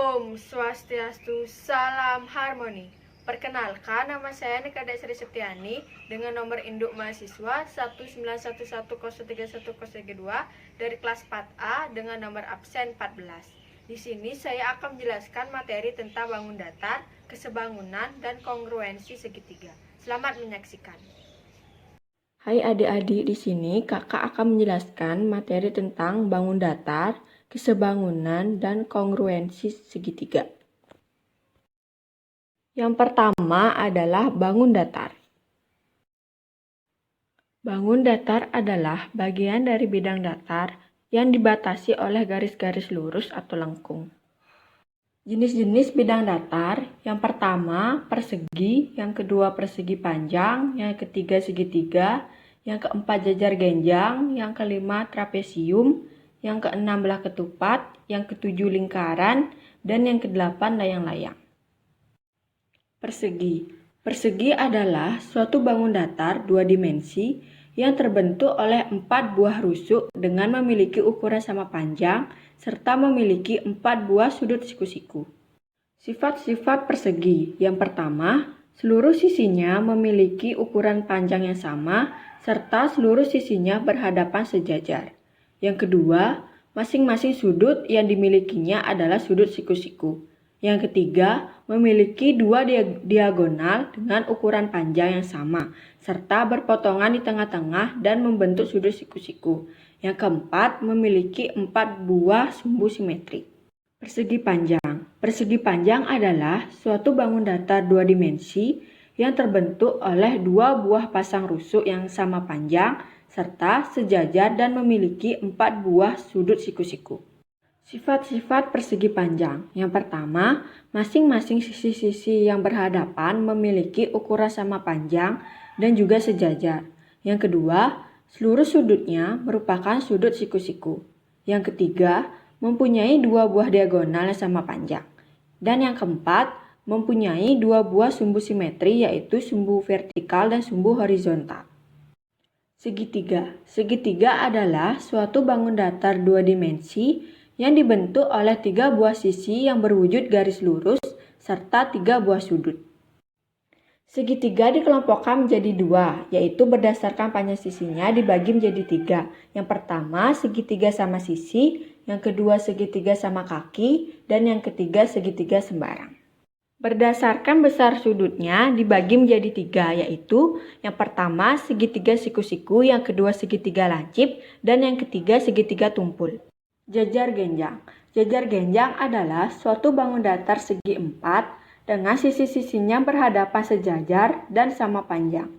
Om Swastiastu, Salam Harmoni. Perkenalkan, nama saya Nikada Sri Septiani dengan nomor induk mahasiswa 191103102 dari kelas 4A dengan nomor absen 14. Di sini saya akan menjelaskan materi tentang bangun datar, kesebangunan, dan kongruensi segitiga. Selamat menyaksikan. Hai adik-adik, di sini kakak akan menjelaskan materi tentang bangun datar, kesebangunan, dan kongruensi segitiga. Yang pertama adalah bangun datar. Bangun datar adalah bagian dari bidang datar yang dibatasi oleh garis-garis lurus atau lengkung. Jenis-jenis bidang datar, yang pertama persegi, yang kedua persegi panjang, yang ketiga segitiga, yang keempat jajar genjang, yang kelima trapesium, yang keenam belah ketupat, yang ketujuh lingkaran, dan yang kedelapan layang-layang. Persegi. Persegi adalah suatu bangun datar dua dimensi yang terbentuk oleh 4 buah rusuk dengan memiliki ukuran sama panjang serta memiliki 4 buah sudut siku-siku. Sifat-sifat persegi. Yang pertama, seluruh sisinya memiliki ukuran panjang yang sama serta seluruh sisinya berhadapan sejajar. Yang kedua, masing-masing sudut yang dimilikinya adalah sudut siku-siku. Yang ketiga, memiliki 2 diagonal dengan ukuran panjang yang sama, serta berpotongan di tengah-tengah dan membentuk sudut siku-siku. Yang keempat, memiliki 4 buah sumbu simetri. Persegi panjang. Persegi panjang adalah suatu bangun datar 2 dimensi yang terbentuk oleh 2 buah pasang rusuk yang sama panjang, serta sejajar dan memiliki 4 buah sudut siku-siku. Sifat-sifat persegi panjang. Yang pertama, masing-masing sisi-sisi yang berhadapan memiliki ukuran sama panjang dan juga sejajar. Yang kedua, seluruh sudutnya merupakan sudut siku-siku. Yang ketiga, mempunyai 2 buah diagonal yang sama panjang. Dan yang keempat, mempunyai 2 buah sumbu simetri yaitu sumbu vertikal dan sumbu horizontal. Segitiga. Segitiga adalah suatu bangun datar 2 dimensi yang dibentuk oleh 3 buah sisi yang berwujud garis lurus serta 3 buah sudut. Segitiga dikelompokkan menjadi 2, yaitu berdasarkan panjang sisinya dibagi menjadi 3. Yang pertama segitiga sama sisi, yang kedua segitiga sama kaki, dan yang ketiga segitiga sembarang. Berdasarkan besar sudutnya dibagi menjadi 3, yaitu yang pertama segitiga siku-siku, yang kedua segitiga lancip, dan yang ketiga segitiga tumpul. Jajar genjang. Jajar genjang adalah suatu bangun datar segi 4 dengan sisi-sisinya berhadapan sejajar dan sama panjang.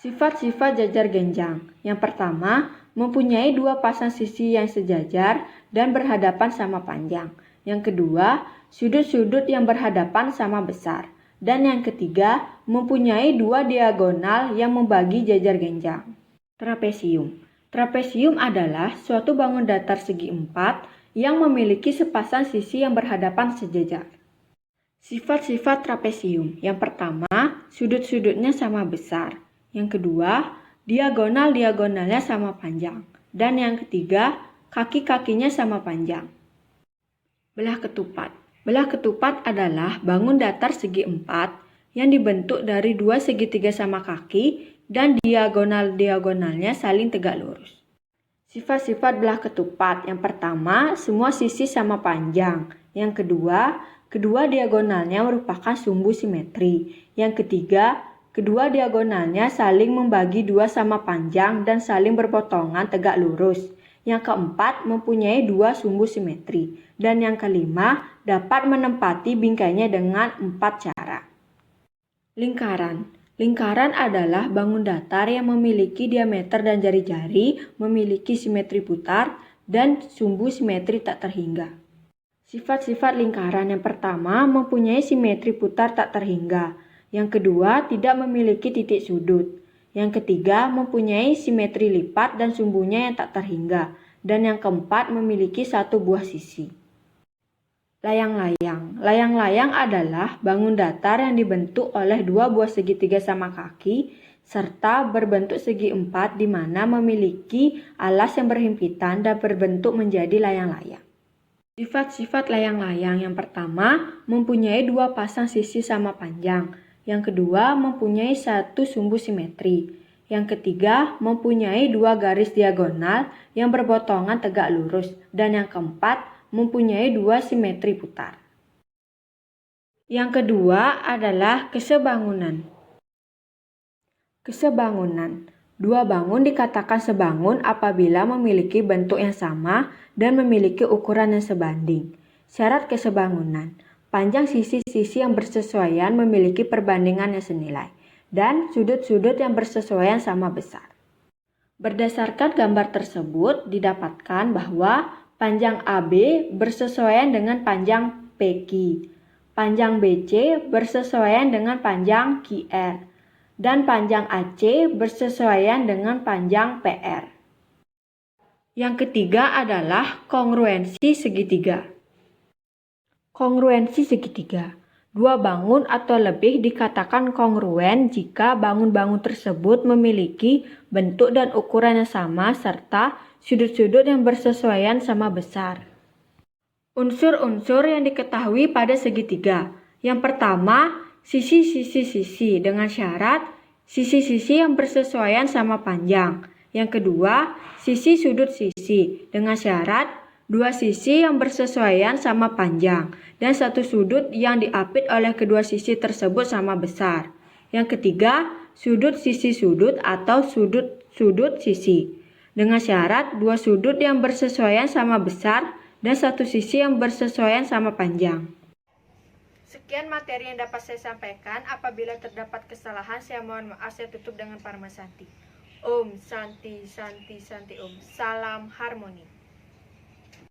Sifat-sifat jajar genjang. Yang pertama, mempunyai 2 pasang sisi yang sejajar dan berhadapan sama panjang. Yang kedua, sudut-sudut yang berhadapan sama besar. Dan yang ketiga, mempunyai 2 diagonal yang membagi jajar genjang. Trapesium. Trapesium adalah suatu bangun datar segi 4 yang memiliki sepasang sisi yang berhadapan sejajar. Sifat-sifat trapesium. Yang pertama, sudut-sudutnya sama besar. Yang kedua, diagonal-diagonalnya sama panjang. Dan yang ketiga, kaki-kakinya sama panjang. Belah ketupat. Belah ketupat adalah bangun datar segi 4 yang dibentuk dari 2 segitiga sama kaki dan diagonal-diagonalnya saling tegak lurus. Sifat-sifat belah ketupat. Yang pertama, semua sisi sama panjang. Yang kedua, kedua diagonalnya merupakan sumbu simetri. Yang ketiga, kedua diagonalnya saling membagi 2 sama panjang dan saling berpotongan tegak lurus. Yang keempat, mempunyai 2 sumbu simetri. Dan yang kelima, dapat menempati bingkainya dengan 4 cara. Lingkaran. Lingkaran adalah bangun datar yang memiliki diameter dan jari-jari, memiliki simetri putar, dan sumbu simetri tak terhingga. Sifat-sifat lingkaran. Yang pertama, mempunyai simetri putar tak terhingga. Yang kedua, tidak memiliki titik sudut. Yang ketiga, mempunyai simetri lipat dan sumbunya yang tak terhingga. Dan yang keempat, memiliki 1 buah sisi. Layang-layang. Layang-layang adalah bangun datar yang dibentuk oleh 2 buah segitiga sama kaki serta berbentuk segi 4 di mana memiliki alas yang berhimpitan dan berbentuk menjadi layang-layang. Sifat-sifat layang-layang yang pertama mempunyai dua pasang sisi sama panjang. Yang kedua mempunyai satu sumbu simetri. Yang ketiga mempunyai dua garis diagonal yang berpotongan tegak lurus. Dan yang keempat mempunyai dua simetri putar. Yang kedua adalah kesebangunan. Kesebangunan. Dua bangun dikatakan sebangun apabila memiliki bentuk yang sama dan memiliki ukuran yang sebanding. Syarat kesebangunan. Panjang sisi-sisi yang bersesuaian memiliki perbandingan yang senilai dan sudut-sudut yang bersesuaian sama besar. Berdasarkan gambar tersebut didapatkan bahwa panjang AB bersesuaian dengan panjang PQ, panjang BC bersesuaian dengan panjang QR, dan panjang AC bersesuaian dengan panjang PR. Yang ketiga adalah kongruensi segitiga. Kongruensi segitiga. Dua bangun atau lebih dikatakan kongruen jika bangun-bangun tersebut memiliki bentuk dan ukuran yang sama serta sudut-sudut yang bersesuaian sama besar. Unsur-unsur yang diketahui pada segitiga. Yang pertama, sisi-sisi-sisi dengan syarat sisi-sisi yang bersesuaian sama panjang. Yang kedua, sisi sudut sisi dengan syarat dua sisi yang bersesuaian sama panjang dan satu sudut yang diapit oleh kedua sisi tersebut sama besar. Yang ketiga, sudut sisi sudut atau sudut sisi dengan syarat dua sudut yang bersesuaian sama besar dan satu sisi yang bersesuaian sama panjang. Sekian materi yang dapat saya sampaikan. Apabila terdapat kesalahan, saya mohon maaf. Saya tutup dengan Parma Santi. Om Santi Santi Santi Om. Salam harmoni.